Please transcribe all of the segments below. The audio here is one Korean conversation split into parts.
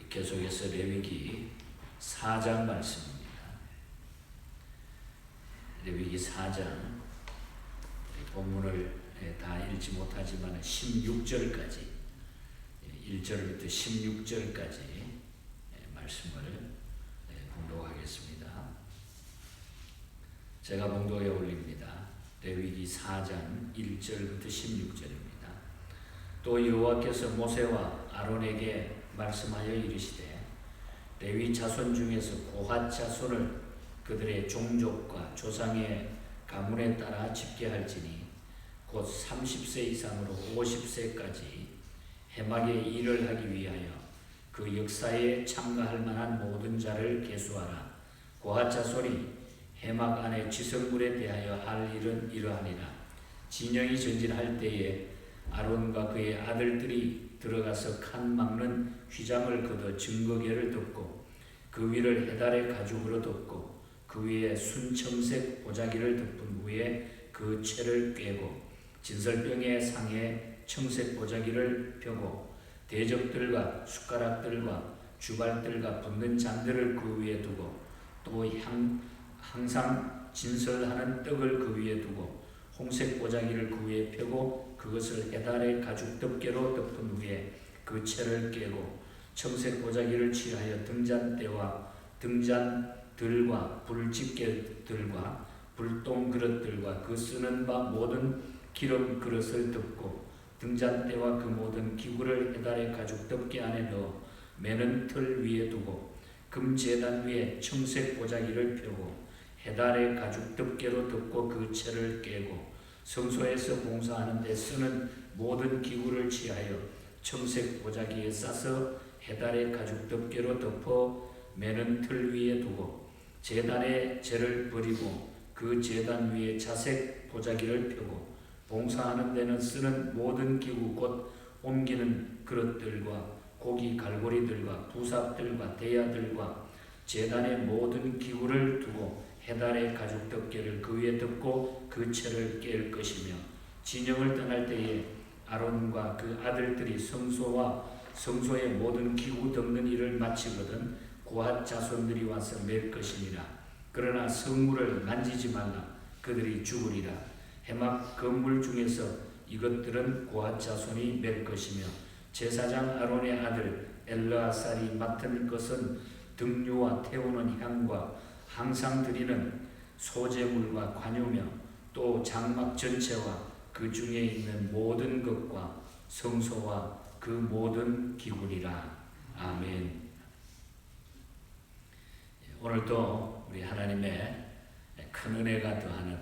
계속해서 레위기 4장 말씀입니다. 레위기 4장 본문을 다 읽지 못하지만 16절까지 1절부터 16절까지 말씀을 봉독하겠습니다. 제가 봉독에 올립니다. 레위기 4장 1절부터 16절입니다. 또 여호와께서 모세와 아론에게 말씀하여 이르시되 레위 자손 중에서 고핫 자손을 그들의 종족과 조상의 가문에 따라 집계할지니 곧 30세 이상으로 50세까지 해막의 일을 하기 위하여 그 역사에 참가할 만한 모든 자를 계수하라. 고핫 자손이 해막 안에 지성물에 대하여 할 일은 이러하니라. 진영이 전진할 때에 아론과 그의 아들들이 들어가서 칸 막는 휘장을 걷어 증거궤를 덮고 그 위를 해달의 가죽으로 덮고 그 위에 순청색 보자기를 덮은 후에 그 채를 꿰고 진설병의 상에 청색 보자기를 펴고 대접들과 숟가락들과 주발들과 붓는 잔들을 그 위에 두고 또 항상 진설하는 떡을 그 위에 두고 홍색 보자기를 그 위에 펴고 그것을 해달의 가죽 덮개로 덮은 후에 그 채를 깨고 청색 보자기를 취하여 등잔대와 등잔들과 불집게들과 불똥 그릇들과 그 쓰는 바 모든 기름 그릇을 덮고 등잔대와 그 모든 기구를 해달의 가죽 덮개 안에 넣어 매는 틀 위에 두고 금제단 위에 청색 보자기를 펴고 해달의 가죽 덮개로 덮고 그 채를 깨고 성소에서 봉사하는 데 쓰는 모든 기구를 취하여 청색 보자기에 싸서 해달의 가죽 덮개로 덮어 매는 틀 위에 두고 제단에 재를 버리고 그 제단 위에 자색 보자기를 펴고 봉사하는 데는 쓰는 모든 기구 곧 옮기는 그릇들과 고기 갈고리들과 부삽들과 대야들과 제단의 모든 기구를 두고 해달의 가죽 덮개를 그 위에 덮고 그 채를 깰 것이며 진영을 떠날 때에 아론과 그 아들들이 성소와 성소의 모든 기구 덮는 일을 마치거든 고핫 자손들이 와서 맬 것이니라. 그러나 성물을 만지지 말라. 그들이 죽으리라. 해막 건물 중에서 이것들은 고핫 자손이 맬 것이며 제사장 아론의 아들 엘르아살이 맡은 것은 등류와 태우는 향과 항상 드리는 소제물과 관유며 또 장막 전체와 그 중에 있는 모든 것과 성소와 그 모든 기구리라. 아멘. 오늘도 우리 하나님의 큰 은혜가 더하는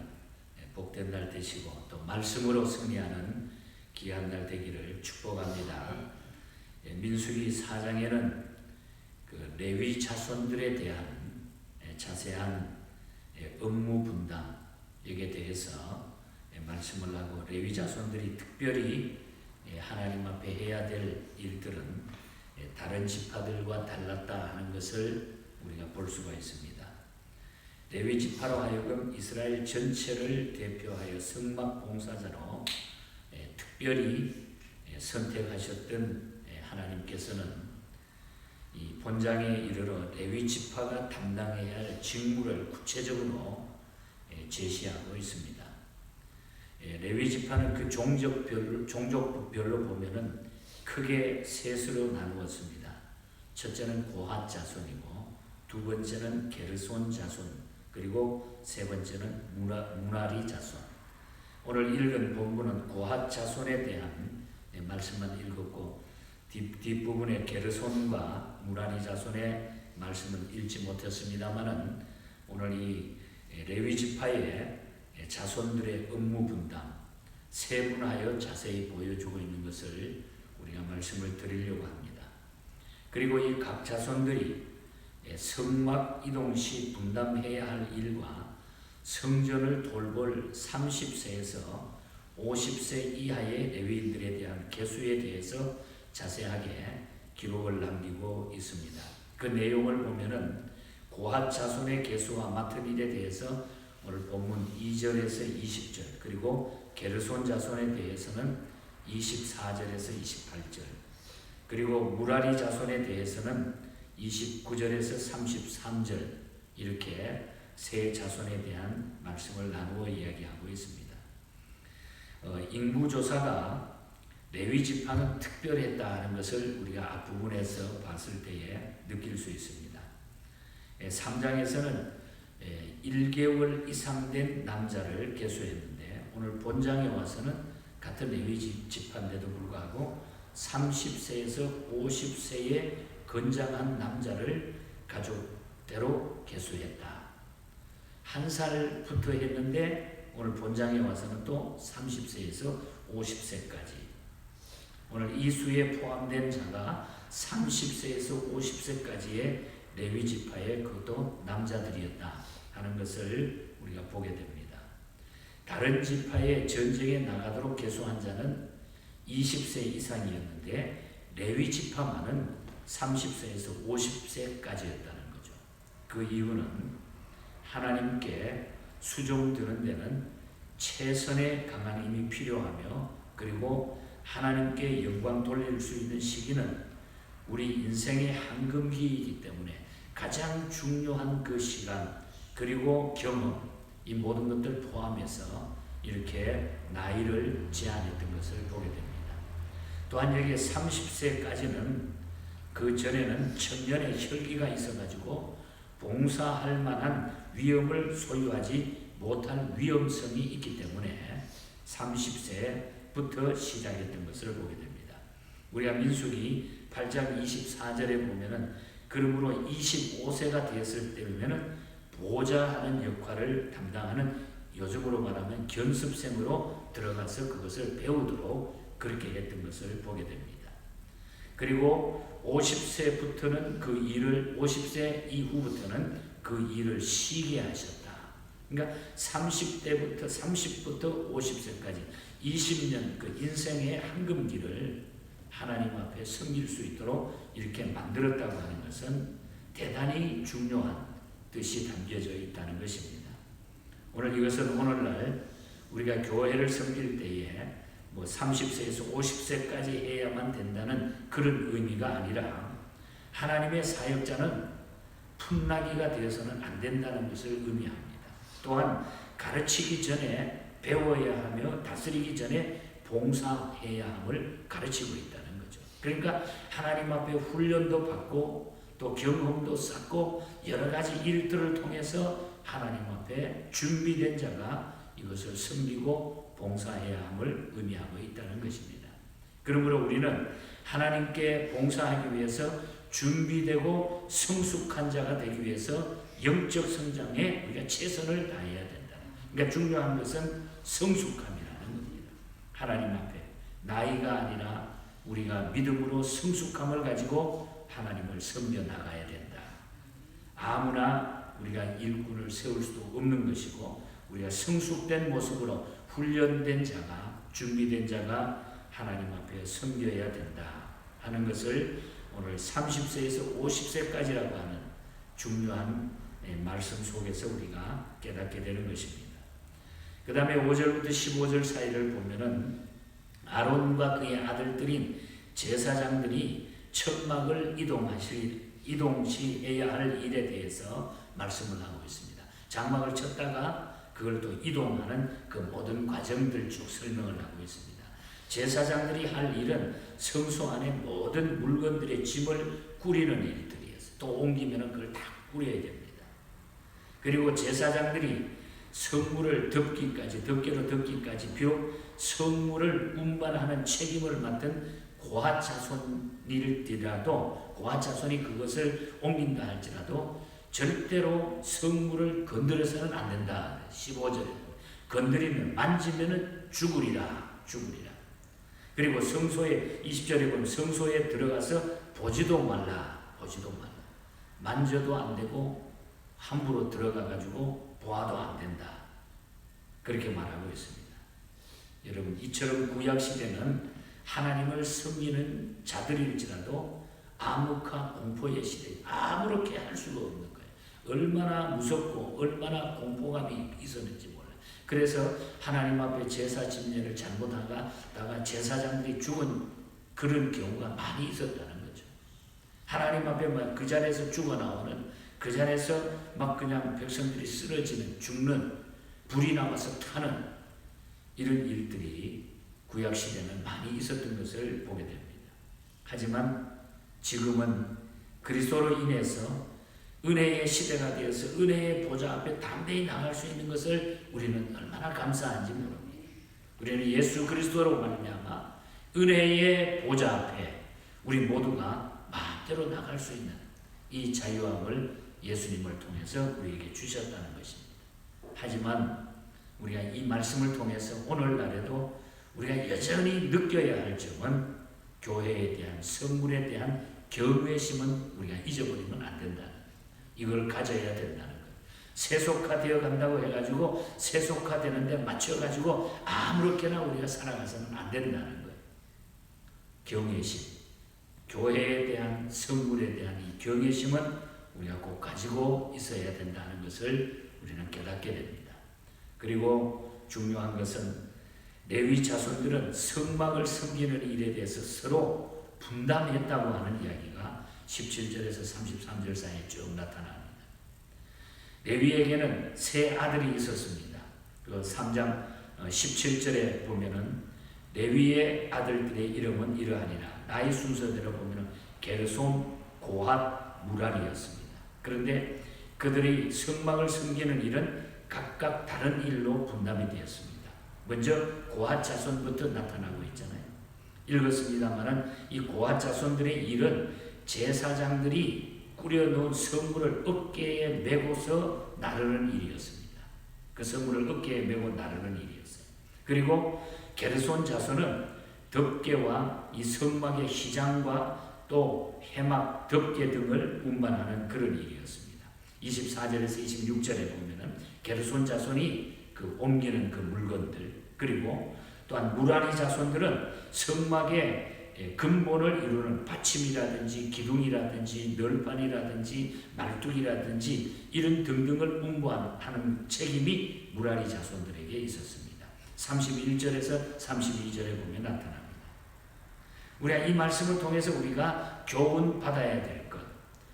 복된 날 되시고 또 말씀으로 승리하는 귀한 날 되기를 축복합니다. 민수기 4장에는 그 레위 자손들에 대한 자세한 업무 분담 여기에 대해서 말씀을 하고 레위 자손들이 특별히 하나님 앞에 해야 될 일들은 다른 지파들과 달랐다 하는 것을 우리가 볼 수가 있습니다. 레위 지파로 하여금 이스라엘 전체를 대표하여 성막 봉사자로 특별히 선택하셨던 하나님께서는 이 본장에 이르러 레위 지파가 담당해야 할 직무를 구체적으로 제시하고 있습니다. 레위 지파는 그 종족별로 보면은 크게 셋으로 나누었습니다. 첫째는 고핫 자손이고 두 번째는 게르손 자손 그리고 세 번째는 무라리 자손. 오늘 읽은 본문은 고핫 자손에 대한 말씀만 읽었고 뒷부분에 게르손과 무라리 자손의 말씀은 읽지 못했습니다만은 오늘 이 레위 지파의 자손들의 업무 분담 세분하여 자세히 보여주고 있는 것을 우리가 말씀을 드리려고 합니다. 그리고 이 각 자손들이 성막 이동 시 분담해야 할 일과 성전을 돌볼 30세에서 50세 이하의 레위인들에 대한 계수에 대해서 자세하게 기록을 남기고 있습니다. 그 내용을 보면은 고핫 자손의 계수와 맡은 일에 대해서 오늘 본문 2절에서 20절 그리고 게르손 자손에 대해서는 24절에서 28절 그리고 무라리 자손에 대해서는 29절에서 33절 이렇게 세 자손에 대한 말씀을 나누어 이야기하고 있습니다. 인구조사가 레위 지파는 특별했다는 것을 우리가 앞부분에서 봤을 때에 느낄 수 있습니다. 3장에서는 1개월 이상 된 남자를 계수했는데 오늘 본장에 와서는 같은 레위 지파인데도 불구하고 30세에서 50세의 건장한 남자를 가족대로 계수했다. 한 살부터 했는데 오늘 본장에 와서는 또 30세에서 50세까지. 오늘 이 수에 포함된 자가 30세에서 50세까지의 레위 지파의 그것도 남자들이었다 하는 것을 우리가 보게 됩니다. 다른 지파의 전쟁에 나가도록 계수한 자는 20세 이상이었는데 레위 지파만은 30세에서 50세까지였다는 거죠. 그 이유는 하나님께 수종드는 데는 최선의 강한 힘이 필요하며 그리고 하나님께 영광 돌릴 수 있는 시기는 우리 인생의 한금기이기 때문에 가장 중요한 그 시간 그리고 경험 이 모든 것들 포함해서 이렇게 나이를 제한했던 것을 보게 됩니다. 또한 여기 30세까지는 그 전에는 청년의 혈기가 있어가지고 봉사할 만한 위엄을 소유하지 못한 위험성이 있기 때문에 30세부터 시작했던 것을 보게 됩니다. 우리가 민수기 8장 24절에 보면은 그러므로 25세가 되었을 때면은 보좌하는 역할을 담당하는 요즘으로 말하면 견습생으로 들어가서 그것을 배우도록 그렇게 했던 것을 보게 됩니다. 그리고 50세부터는 그 일을 50세 이후부터는 그 일을 쉬게 하셨다. 그러니까 30부터 50세까지 20년 그 인생의 한금기를 하나님 앞에 섬길 수 있도록 이렇게 만들었다고 하는 것은 대단히 중요한 뜻이 담겨져 있다는 것입니다. 오늘 이것은 오늘날 우리가 교회를 섬길 때에 뭐 30세에서 50세까지 해야만 된다는 그런 의미가 아니라 하나님의 사역자는 풋나기가 되어서는 안 된다는 것을 의미합니다. 또한 가르치기 전에 배워야 하며 다스리기 전에 봉사해야 함을 가르치고 있다는 거죠. 그러니까 하나님 앞에 훈련도 받고 또 경험도 쌓고 여러 가지 일들을 통해서 하나님 앞에 준비된 자가 이것을 섬기고 봉사해야 함을 의미하고 있다는 것입니다. 그러므로 우리는 하나님께 봉사하기 위해서 준비되고 성숙한 자가 되기 위해서 영적 성장에 우리가 최선을 다해야 된다. 그러니까 중요한 것은 성숙함이라는 겁니다. 하나님 앞에 나이가 아니라 우리가 믿음으로 성숙함을 가지고 하나님을 섬겨 나가야 된다. 아무나 우리가 일꾼을 세울 수도 없는 것이고 우리가 성숙된 모습으로 훈련된 자가 준비된 자가 하나님 앞에 섬겨야 된다 하는 것을 오늘 30세에서 50세까지라고 하는 중요한 말씀 속에서 우리가 깨닫게 되는 것입니다. 그 다음에 5절부터 15절 사이를 보면은 아론과 그의 아들들인 제사장들이 천막을 이동시해야 할 일에 대해서 말씀을 하고 있습니다. 장막을 쳤다가 그걸 또 이동하는 그 모든 과정들 쭉 설명을 하고 있습니다. 제사장들이 할 일은 성소 안에 모든 물건들의 짐을 꾸리는 일들이었어요. 또 옮기면 그걸 다 꾸려야 됩니다. 그리고 제사장들이 성물을 덮개로 덮기까지 비록 성물을 운반하는 책임을 맡은 고핫 자손일지라도 고핫 자손이 그것을 옮긴다 할지라도 절대로 성물을 건드려서는 안 된다. 15절에 건드리면 만지면은 죽으리라. 그리고 성소에 20절에 보면 성소에 들어가서 보지도 말라. 만져도 안 되고 함부로 들어가 가지고 보아도 안 된다. 그렇게 말하고 있습니다. 여러분 이처럼 구약 시대는 하나님을 섬기는 자들일지라도 암흑화 공포의 시대 아무렇게 할 수가 없는 거예요. 얼마나 무섭고 얼마나 공포감이 있었는지 몰라요. 그래서 하나님 앞에 제사 집례를 잘못하다가 제사장들이 죽은 그런 경우가 많이 있었다는 거죠. 하나님 앞에 막 그 자리에서 죽어나오는, 그 자리에서 막 그냥 백성들이 쓰러지는, 죽는, 불이 나와서 타는 이런 일들이 구약시대는 많이 있었던 것을 보게 됩니다. 하지만 지금은 그리스도로 인해서 은혜의 시대가 되어서 은혜의 보좌 앞에 담대히 나갈 수 있는 것을 우리는 얼마나 감사한지 모릅니다. 우리는 예수 그리스도로 말미암아 은혜의 보좌 앞에 우리 모두가 마음대로 나갈 수 있는 이 자유함을 예수님을 통해서 우리에게 주셨다는 것입니다. 하지만 우리가 이 말씀을 통해서 오늘날에도 우리가 여전히 느껴야 할 점은 교회에 대한, 성물에 대한 경외심은 우리가 잊어버리면 안 된다는 거예요. 이걸 가져야 된다는 거예요. 세속화되어 간다고 해가지고 세속화되는데 맞춰가지고 아무렇게나 우리가 살아가서는 안 된다는 거예요. 경외심, 교회에 대한, 성물에 대한 이 경외심은 우리가 꼭 가지고 있어야 된다는 것을 우리는 깨닫게 됩니다. 그리고 중요한 것은 레위 자손들은 성막을 섬기는 일에 대해서 서로 분담했다고 하는 이야기가 17절에서 33절 사이에 쭉 나타납니다. 레위에게는 세 아들이 있었습니다. 그 3장 17절에 보면은 레위의 아들들의 이름은 이러하니라. 나이 순서대로 보면은 게르솜, 고핫, 무랄이었습니다. 그런데 그들이 성막을 섬기는 일은 각각 다른 일로 분담이 되었습니다. 먼저 고핫 자손부터 나타나고 있잖아요. 읽었습니다만은 이 고핫 자손들의 일은 제사장들이 꾸려놓은 성물을 어깨에 메고서 나르는 일이었습니다. 그 성물을 어깨에 메고 나르는 일이었어요. 그리고 게르손 자손은 덮개와 이 성막의 휘장과 또 해막, 덮개 등을 운반하는 그런 일이었습니다. 24절에서 26절에 보면은 게르손 자손이 그 옮기는 그 물건들, 그리고 또한 무라리 자손들은 성막의 근본을 이루는 받침이라든지 기둥이라든지 널판이라든지 말뚝이라든지 이런 등등을 운반하는 책임이 무라리 자손들에게 있었습니다. 31절에서 32절에 보면 나타납니다. 우리가 이 말씀을 통해서 우리가 교훈 받아야 될 것,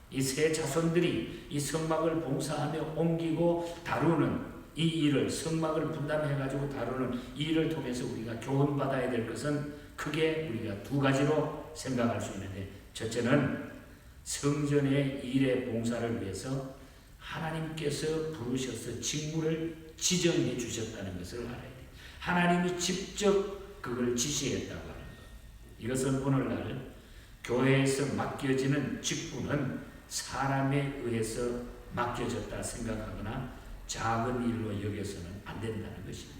이 세 자손들이 이 성막을 봉사하며 옮기고 다루는 이 일을, 성막을 분담해가지고 다루는 이 일을 통해서 우리가 교훈받아야 될 것은 크게 우리가 두 가지로 생각할 수 있는데, 첫째는 성전의 일의 봉사를 위해서 하나님께서 부르셔서 직무를 지정해 주셨다는 것을 알아야 돼요. 하나님이 직접 그걸 지시했다고 하는 것. 이것은 오늘날 교회에서 맡겨지는 직분은 사람에 의해서 맡겨졌다 생각하거나 작은 일로 여겨서는 안 된다는 것입니다.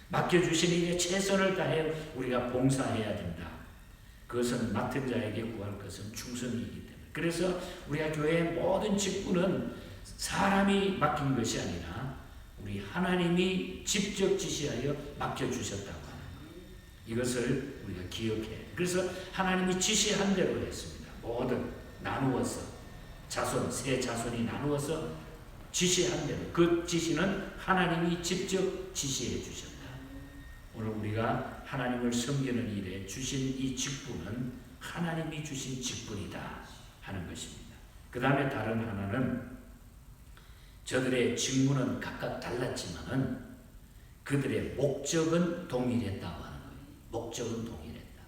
맡겨주신 일에 최선을 다해 우리가 봉사해야 된다. 그것은 맡은 자에게 구할 것은 충성이기 때문에. 그래서 우리가 교회의 모든 직분은 사람이 맡긴 것이 아니라 우리 하나님이 직접 지시하여 맡겨주셨다고 하는 것. 이것을 우리가 기억해야 돼요. 그래서 하나님이 지시한 대로 했습니다. 모든 나누어서 자손, 세 자손이 나누어서 지시한 대로, 그 지시는 하나님이 직접 지시해 주셨다. 오늘 우리가 하나님을 섬기는 일에 주신 이 직분은 하나님이 주신 직분이다 하는 것입니다. 그 다음에 다른 하나는 저들의 직무는 각각 달랐지만은 그들의 목적은 동일했다고 하는 거예요. 목적은 동일했다.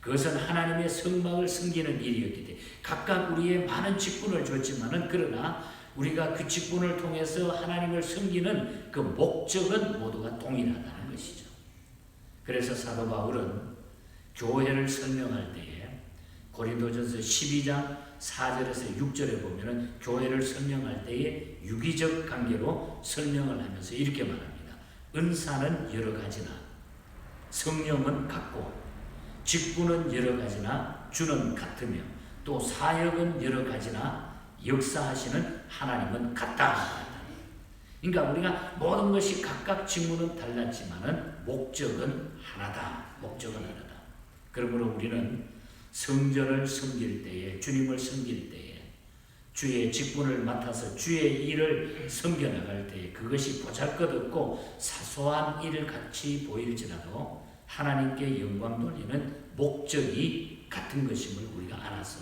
그것은 하나님의 성막을 섬기는 일이었기 때문에 각각 우리의 많은 직분을 줬지만은, 그러나 우리가 그 직분을 통해서 하나님을 섬기는 그 목적은 모두가 동일하다는 것이죠. 그래서 사도 바울은 교회를 설명할 때에 고린도전서 12장 4절에서 6절에 보면은 교회를 설명할 때에 유기적 관계로 설명을 하면서 이렇게 말합니다. 은사는 여러 가지나 성령은 같고 직분은 여러 가지나 주는 같으며 또 사역은 여러 가지나 역사하시는 하나님은 같다. 그러니까 우리가 모든 것이 각각 직무는 달랐지만은 목적은 하나다. 목적은 하나다. 그러므로 우리는 성전을 섬길 때에, 주님을 섬길 때에, 주의 직분을 맡아서 주의 일을 섬겨나갈 때에 그것이 보잘것없고 사소한 일을 같이 보일지라도 하나님께 영광 돌리는 목적이 같은 것임을 우리가 알아서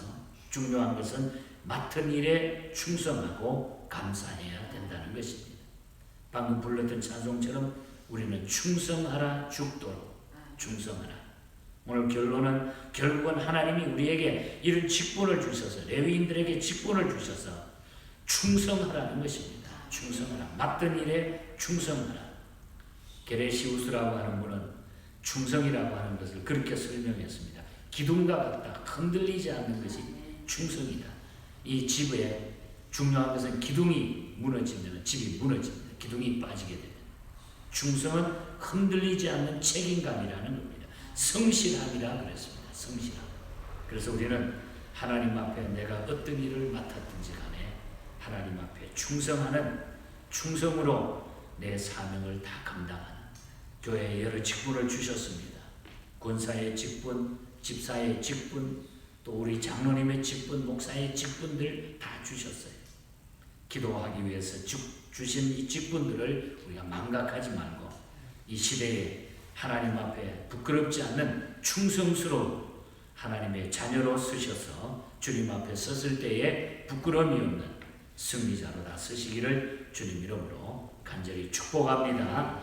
중요한 것은 맡은 일에 충성하고 감사해야 된다는 것입니다. 방금 불렀던 찬송처럼 우리는 충성하라 죽도록 충성하라. 오늘 결국은 하나님이 우리에게 이런 직분을 주셔서 레위인들에게 직분을 주셔서 충성하라는 것입니다. 충성하라. 맡은 일에 충성하라. 게레시우스라고 하는 분은 충성이라고 하는 것을 그렇게 설명했습니다. 기둥과 같다. 흔들리지 않는 것이 충성이다. 이 집에 중요한 것은 기둥이 무너지면 집이 무너집니다. 기둥이 빠지게 됩니다. 충성은 흔들리지 않는 책임감이라는 겁니다. 성실함이라 그랬습니다. 성실함. 그래서 우리는 하나님 앞에 내가 어떤 일을 맡았든지 간에 하나님 앞에 충성하는 충성으로 내 사명을 다 감당하는 교회에 여러 직분을 주셨습니다. 권사의 직분, 집사의 직분, 또 우리 장로님의 직분, 목사의 직분들 다 주셨어요. 기도하기 위해서 주신 이 직분들을 우리가 망각하지 말고 이 시대에 하나님 앞에 부끄럽지 않는 충성스러운 하나님의 자녀로 쓰셔서 주님 앞에 섰을 때에 부끄러움이 없는 승리자로 다 서시기를 주님 이름으로 간절히 축복합니다.